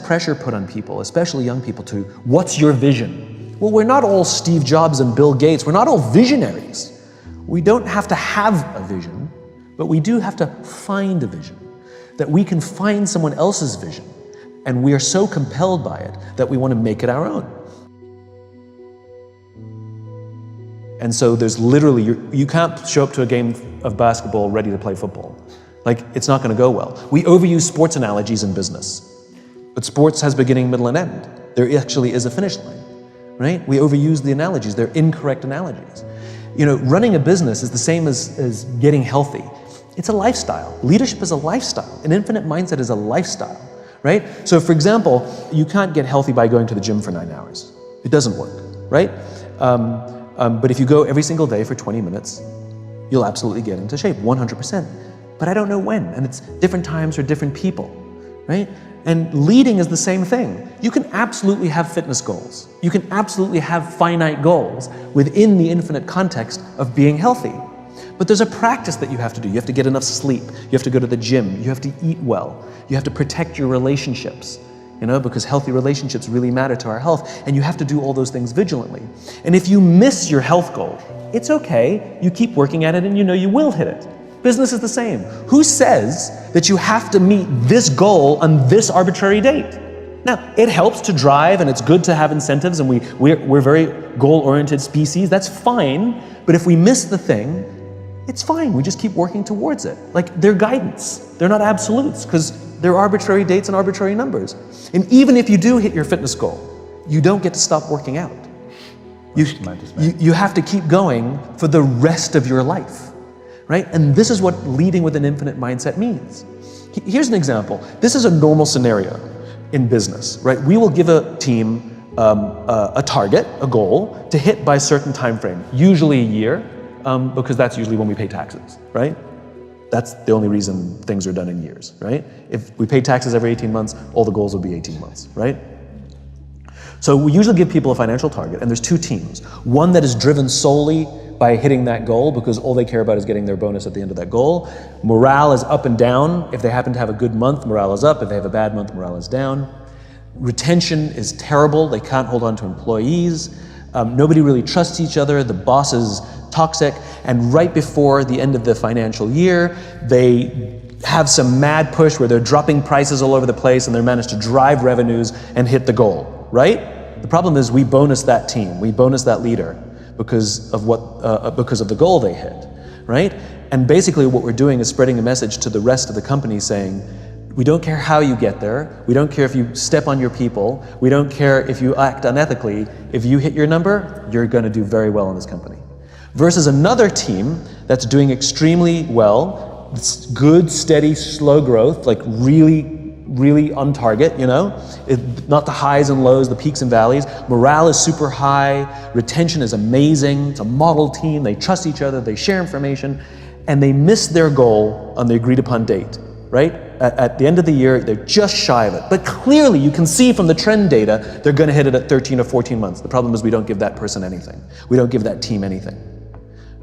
pressure put on people, especially young people, to what's your vision? Well, we're not all Steve Jobs and Bill Gates. We're not all visionaries. We don't have to have a vision, but we do have to find a vision. That we can find someone else's vision, and we are so compelled by it that we want to make it our own. And so there's literally, you can't show up to a game of basketball ready to play football. Like, it's not going to go well. We overuse sports analogies in business, but sports has beginning, middle, and end. There actually is a finish line, right? We overuse the analogies. They're incorrect analogies. You know, running a business is the same as getting healthy. It's a lifestyle. Leadership is a lifestyle. An infinite mindset is a lifestyle, right? So for example, you can't get healthy by going to the gym for 9 hours. It doesn't work, right? But if you go every single day for 20 minutes, you'll absolutely get into shape, 100%. But I don't know when, and it's different times for different people, right? And leading is the same thing. You can absolutely have fitness goals. You can absolutely have finite goals within the infinite context of being healthy. But there's a practice that you have to do. You have to get enough sleep. You have to go to the gym. You have to eat well. You have to protect your relationships, you know, because healthy relationships really matter to our health, and you have to do all those things vigilantly. And if you miss your health goal, it's okay. You keep working at it and you know you will hit it. Business is the same. Who says that you have to meet this goal on this arbitrary date? Now, it helps to drive and it's good to have incentives, and we're very goal-oriented species. That's fine. But if we miss the thing, it's fine. We just keep working towards it. Like, they're guidance. They're not absolutes, because they're arbitrary dates and arbitrary numbers. And even if you do hit your fitness goal, you don't get to stop working out. You have to keep going for the rest of your life, right? And this is what leading with an infinite mindset means. Here's an example. This is a normal scenario in business, right? We will give a team a target, a goal, to hit by a certain time frame, usually a year, because that's usually when we pay taxes, right? That's the only reason things are done in years, right? If we pay taxes every 18 months, all the goals would be 18 months, right? So we usually give people a financial target, and there's two teams. One that is driven solely by hitting that goal, because all they care about is getting their bonus at the end of that goal. Morale is up and down. If they happen to have a good month, morale is up. If they have a bad month, morale is down. Retention is terrible. They can't hold on to employees. Nobody really trusts each other. The boss is toxic. And right before the end of the financial year, they have some mad push where they're dropping prices all over the place, and they manage to drive revenues and hit the goal, right? The problem is we bonus that team. We bonus that leader because of the goal they hit, right? And basically what we're doing is spreading a message to the rest of the company saying, we don't care how you get there. We don't care if you step on your people. We don't care if you act unethically. If you hit your number, you're going to do very well in this company. Versus another team that's doing extremely well. It's good, steady, slow growth, like really on target, you know? Not the highs and lows, the peaks and valleys. Morale is super high. Retention is amazing. It's a model team. They trust each other. They share information. And they miss their goal on the agreed upon date, right? At the end of the year, they're just shy of it. But clearly, you can see from the trend data, they're going to hit it at 13 or 14 months. The problem is we don't give that person anything. We don't give that team anything,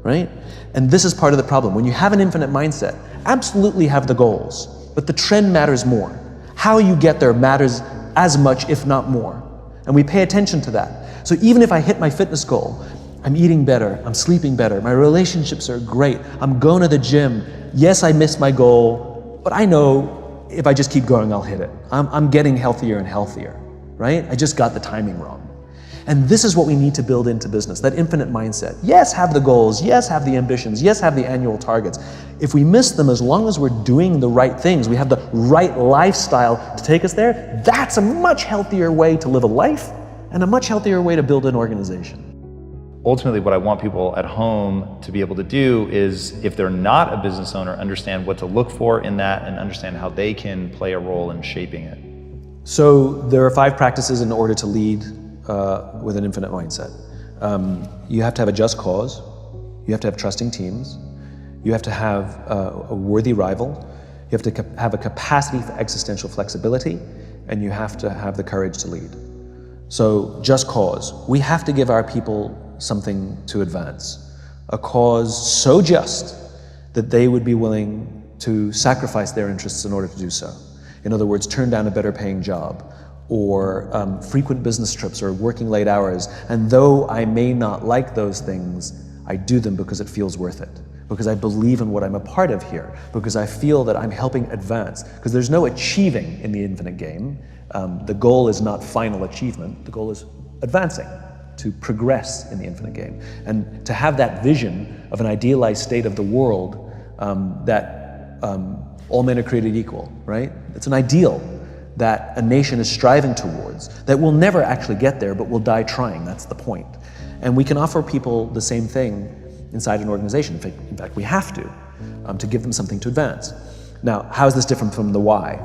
right? And this is part of the problem. When you have an infinite mindset, absolutely have the goals, but the trend matters more. How you get there matters as much, if not more. And we pay attention to that. So even if I hit my fitness goal, I'm eating better, I'm sleeping better, my relationships are great, I'm going to the gym. Yes, I missed my goal, but I know if I just keep going, I'll hit it. I'm getting healthier and healthier, right? I just got the timing wrong. And this is what we need to build into business, that infinite mindset. Yes, have the goals. Yes, have the ambitions. Yes, have the annual targets. If we miss them, as long as we're doing the right things, we have the right lifestyle to take us there, that's a much healthier way to live a life and a much healthier way to build an organization. Ultimately, what I want people at home to be able to do is, if they're not a business owner, understand what to look for in that and understand how they can play a role in shaping it. So there are 5 practices in order to lead with an infinite mindset. You have to have a just cause. You have to have trusting teams. You have to have a worthy rival. You have to have a capacity for existential flexibility, and you have to have the courage to lead. So just cause. We have to give our people something to advance. A cause so just that they would be willing to sacrifice their interests in order to do so. In other words, turn down a better paying job, or frequent business trips or working late hours. And though I may not like those things, I do them because it feels worth it, because I believe in what I'm a part of here, because I feel that I'm helping advance, because there's no achieving in the infinite game. The goal is not final achievement, the goal is advancing, to progress in the infinite game. And to have that vision of an idealized state of the world that all men are created equal, right? It's an ideal that a nation is striving towards, that will never actually get there, but will die trying. That's the point. And we can offer people the same thing inside an organization. In fact, we have to give them something to advance. Now, how is this different from the why?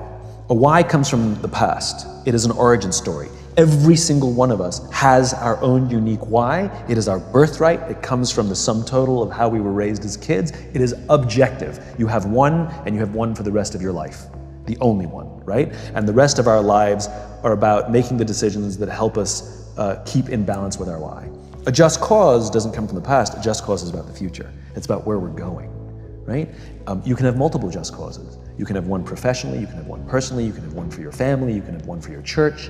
A why comes from the past. It is an origin story. Every single one of us has our own unique why. It is our birthright. It comes from the sum total of how we were raised as kids. It is objective. You have one, and you have one for the rest of your life. The only one, right? And the rest of our lives are about making the decisions that help us keep in balance with our why. A just cause doesn't come from the past. A just cause is about the future. It's about where we're going, right? You can have multiple just causes. You can have one professionally, you can have one personally, you can have one for your family, you can have one for your church.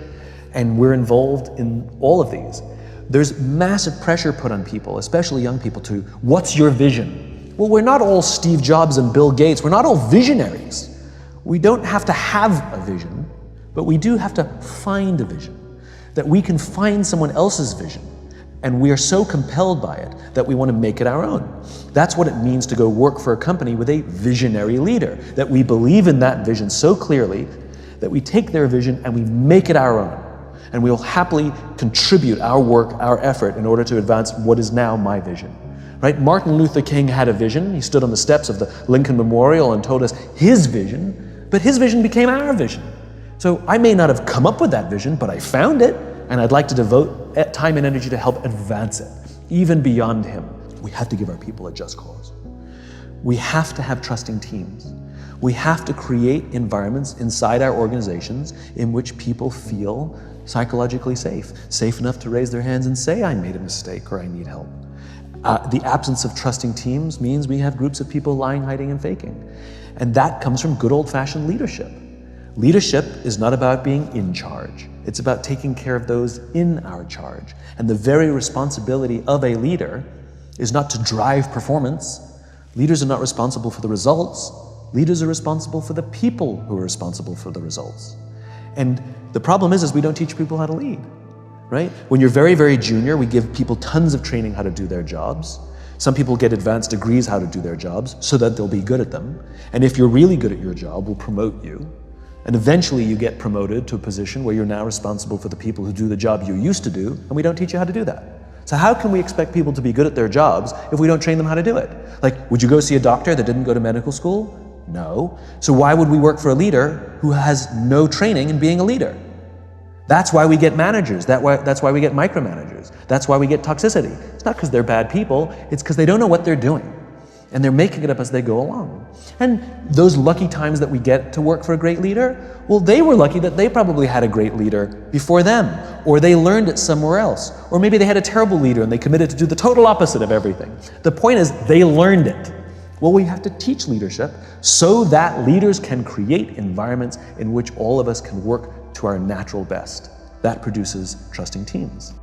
And we're involved in all of these. There's massive pressure put on people, especially young people, to what's your vision? Well, we're not all Steve Jobs and Bill Gates. We're not all visionaries. We don't have to have a vision, but we do have to find a vision, that we can find someone else's vision. And we are so compelled by it that we want to make it our own. That's what it means to go work for a company with a visionary leader, that we believe in that vision so clearly that we take their vision and we make it our own. And we'll happily contribute our work, our effort, in order to advance what is now my vision. Right? Martin Luther King had a vision. He stood on the steps of the Lincoln Memorial and told us his vision, but his vision became our vision. So I may not have come up with that vision, but I found it, and I'd like to devote time and energy to help advance it, even beyond him. We have to give our people a just cause. We have to have trusting teams. We have to create environments inside our organizations in which people feel psychologically safe enough to raise their hands and say, I made a mistake or I need help. The absence of trusting teams means we have groups of people lying, hiding, and faking. And that comes from good old-fashioned leadership. Leadership is not about being in charge. It's about taking care of those in our charge. And the very responsibility of a leader is not to drive performance. Leaders are not responsible for the results. Leaders are responsible for the people who are responsible for the results. And the problem is we don't teach people how to lead, right? When you're very, very junior, we give people tons of training how to do their jobs. Some people get advanced degrees how to do their jobs so that they'll be good at them. And if you're really good at your job, we'll promote you. And eventually you get promoted to a position where you're now responsible for the people who do the job you used to do, and we don't teach you how to do that. So how can we expect people to be good at their jobs if we don't train them how to do it? Like, would you go see a doctor that didn't go to medical school? No. So why would we work for a leader who has no training in being a leader? That's why we get managers. That's why we get micromanagers. That's why we get toxicity. It's not because they're bad people, it's because they don't know what they're doing. And they're making it up as they go along. And those lucky times that we get to work for a great leader, well, they were lucky that they probably had a great leader before them, or they learned it somewhere else, or maybe they had a terrible leader and they committed to do the total opposite of everything. The point is, they learned it. Well, we have to teach leadership so that leaders can create environments in which all of us can work to our natural best. That produces trusting teams.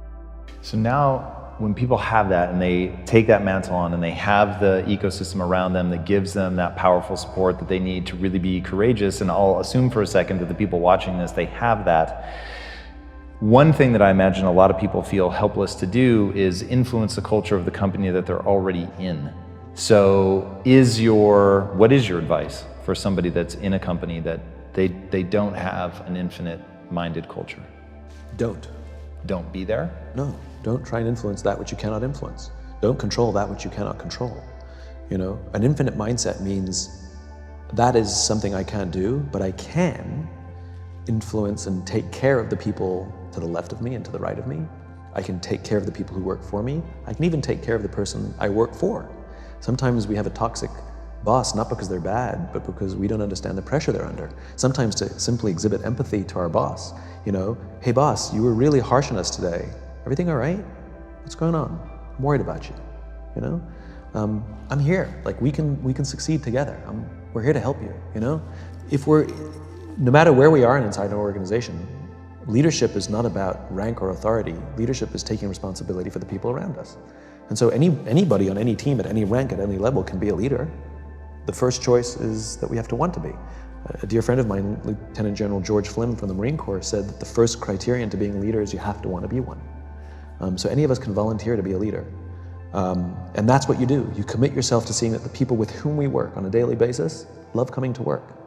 So now, when people have that and they take that mantle on and they have the ecosystem around them that gives them that powerful support that they need to really be courageous, and I'll assume for a second that the people watching this, they have that. One thing that I imagine a lot of people feel helpless to do is influence the culture of the company that they're already in. So what is your advice for somebody that's in a company that they don't have an infinite-minded culture? Don't be there? No. Don't try and influence that which you cannot influence. Don't control that which you cannot control. You know, an infinite mindset means that is something I can't do, but I can influence and take care of the people to the left of me and to the right of me. I can take care of the people who work for me. I can even take care of the person I work for. Sometimes we have a toxic boss, not because they're bad, but because we don't understand the pressure they're under. Sometimes to simply exhibit empathy to our boss. You know, hey boss, you were really harsh on us today. Everything all right? What's going on? I'm worried about you, you know? I'm here, like we can succeed together. We're here to help you, you know? No matter where we are inside an organization, leadership is not about rank or authority. Leadership is taking responsibility for the people around us. And so anybody on any team at any rank at any level can be a leader. The first choice is that we have to want to be. A dear friend of mine, Lieutenant General George Flynn from the Marine Corps, said that the first criterion to being a leader is you have to want to be one. So any of us can volunteer to be a leader. And that's what you do. You commit yourself to seeing that the people with whom we work on a daily basis love coming to work.